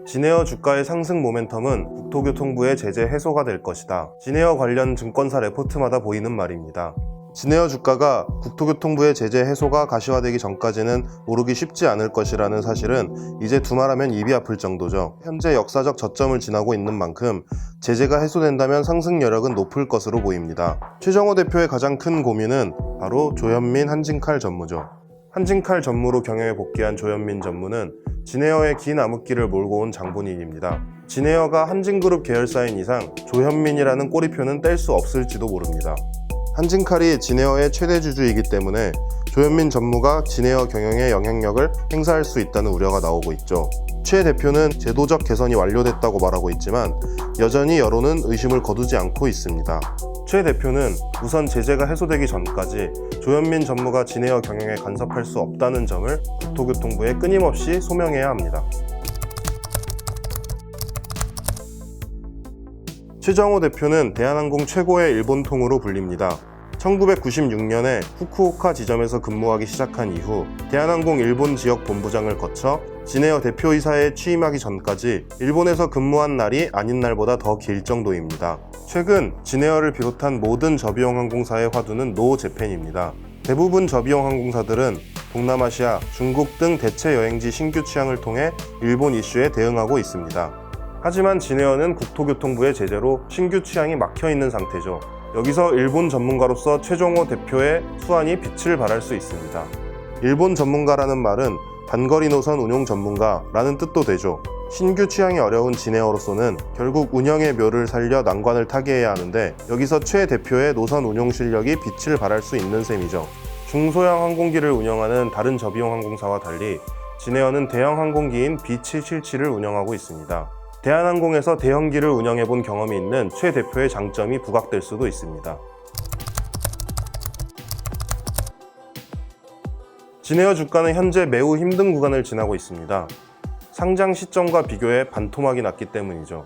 진에어 주가의 상승 모멘텀은 국토교통부의 제재 해소가 될 것이다. 진에어 관련 증권사 레포트마다 보이는 말입니다. 진에어 주가가 국토교통부의 제재 해소가 가시화되기 전까지는 오르기 쉽지 않을 것이라는 사실은 이제 두말하면 입이 아플 정도죠. 현재 역사적 저점을 지나고 있는 만큼 제재가 해소된다면 상승 여력은 높을 것으로 보입니다. 최정호 대표의 가장 큰 고민은 바로 조현민 한진칼 전무죠. 한진칼 전무로 경영에 복귀한 조현민 전무는 진에어의 긴 암흑기를 몰고 온 장본인입니다. 진에어가 한진그룹 계열사인 이상 조현민이라는 꼬리표는 뗄 수 없을지도 모릅니다. 한진칼이 진에어의 최대 주주이기 때문에 조현민 전무가 진에어 경영에 영향력을 행사할 수 있다는 우려가 나오고 있죠. 최 대표는 제도적 개선이 완료됐다고 말하고 있지만 여전히 여론은 의심을 거두지 않고 있습니다. 최 대표는 우선 제재가 해소되기 전까지 조현민 전무가 진에어 경영에 간섭할 수 없다는 점을 국토교통부에 끊임없이 소명해야 합니다. 최정호 대표는 대한항공 최고의 일본통으로 불립니다. 1996년에 후쿠오카 지점에서 근무하기 시작한 이후 대한항공 일본 지역 본부장을 거쳐 진에어 대표이사에 취임하기 전까지 일본에서 근무한 날이 아닌 날보다 더 길 정도입니다. 최근 진에어를 비롯한 모든 저비용 항공사의 화두는 노 재팬입니다. 대부분 저비용 항공사들은 동남아시아, 중국 등 대체 여행지 신규 취항을 통해 일본 이슈에 대응하고 있습니다. 하지만 진에어는 국토교통부의 제재로 신규 취항이 막혀있는 상태죠. 여기서 일본 전문가로서 최정호 대표의 수완이 빛을 발할 수 있습니다. 일본 전문가라는 말은 단거리 노선 운용 전문가라는 뜻도 되죠. 신규 취항이 어려운 진에어로서는 결국 운영의 묘를 살려 난관을 타개해야 하는데 여기서 최 대표의 노선 운용 실력이 빛을 발할 수 있는 셈이죠. 중소형 항공기를 운영하는 다른 저비용 항공사와 달리 진에어는 대형 항공기인 B777을 운영하고 있습니다. 대한항공에서 대형기를 운영해본 경험이 있는 최 대표의 장점이 부각될 수도 있습니다. 진에어 주가는 현재 매우 힘든 구간을 지나고 있습니다. 상장 시점과 비교해 반토막이 났기 때문이죠.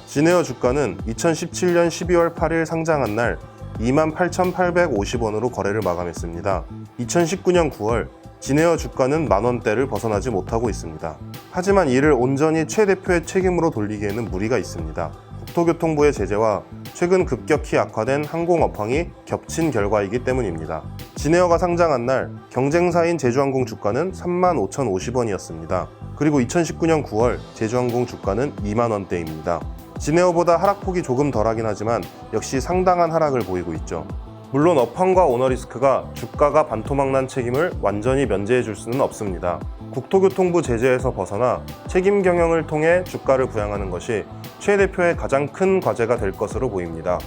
진에어 주가는 2017년 12월 8일 상장한 날 28,850원으로 거래를 마감했습니다. 2019년 9월 진에어 주가는 만원대를 벗어나지 못하고 있습니다. 하지만 이를 온전히 최 대표의 책임으로 돌리기에는 무리가 있습니다. 국토교통부의 제재와 최근 급격히 악화된 항공업황이 겹친 결과이기 때문입니다. 진에어가 상장한 날 경쟁사인 제주항공 주가는 35,050원이었습니다. 그리고 2019년 9월 제주항공 주가는 2만원대입니다. 진에어보다 하락폭이 조금 덜하긴 하지만 역시 상당한 하락을 보이고 있죠. 물론 업황과 오너리스크가 주가가 반토막난 책임을 완전히 면제해 줄 수는 없습니다. 국토교통부 제재에서 벗어나 책임 경영을 통해 주가를 부양하는 것이 최 대표의 가장 큰 과제가 될 것으로 보입니다.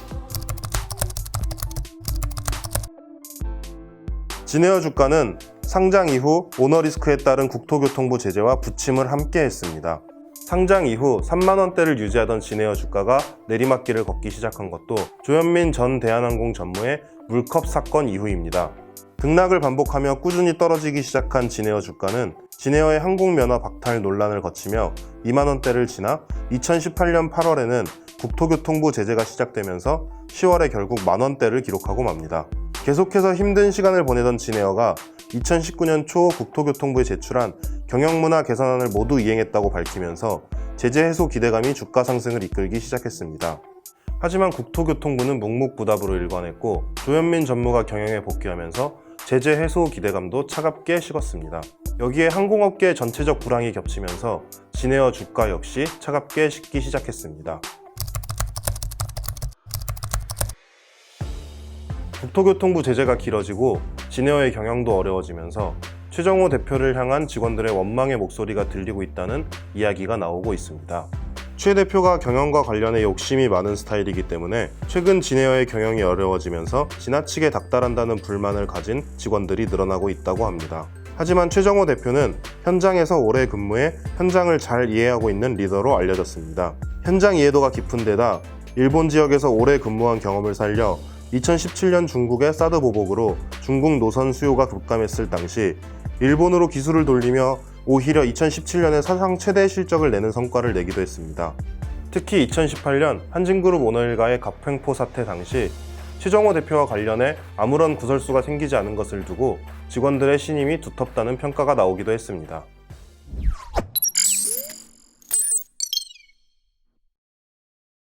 진에어 주가는 상장 이후 오너리스크에 따른 국토교통부 제재와 부침을 함께 했습니다. 상장 이후 3만원대를 유지하던 진에어 주가가 내리막길을 걷기 시작한 것도 조현민 전 대한항공 전무의 물컵 사건 이후입니다. 등락을 반복하며 꾸준히 떨어지기 시작한 진에어 주가는 진에어의 항공면허 박탈 논란을 거치며 2만원대를 지나 2018년 8월에는 국토교통부 제재가 시작되면서 10월에 결국 만원대를 기록하고 맙니다. 계속해서 힘든 시간을 보내던 진에어가 2019년 초 국토교통부에 제출한 경영문화 개선안을 모두 이행했다고 밝히면서 제재 해소 기대감이 주가 상승을 이끌기 시작했습니다. 하지만 국토교통부는 묵묵부답으로 일관했고 조현민 전무가 경영에 복귀하면서 제재 해소 기대감도 차갑게 식었습니다. 여기에 항공업계의 전체적 불황이 겹치면서 진에어 주가 역시 차갑게 식기 시작했습니다. 국토교통부 제재가 길어지고 진에어의 경영도 어려워지면서 최정호 대표를 향한 직원들의 원망의 목소리가 들리고 있다는 이야기가 나오고 있습니다. 최 대표가 경영과 관련해 욕심이 많은 스타일이기 때문에 최근 진에어의 경영이 어려워지면서 지나치게 닥달한다는 불만을 가진 직원들이 늘어나고 있다고 합니다. 하지만 최정호 대표는 현장에서 오래 근무해 현장을 잘 이해하고 있는 리더로 알려졌습니다. 현장 이해도가 깊은 데다 일본 지역에서 오래 근무한 경험을 살려 2017년 중국의 사드 보복으로 중국 노선 수요가 급감했을 당시 일본으로 기술을 돌리며 오히려 2017년에 사상 최대 실적을 내는 성과를 내기도 했습니다. 특히 2018년 한진그룹 오너일가의 갑횡포 사태 당시 최정호 대표와 관련해 아무런 구설수가 생기지 않은 것을 두고 직원들의 신임이 두텁다는 평가가 나오기도 했습니다.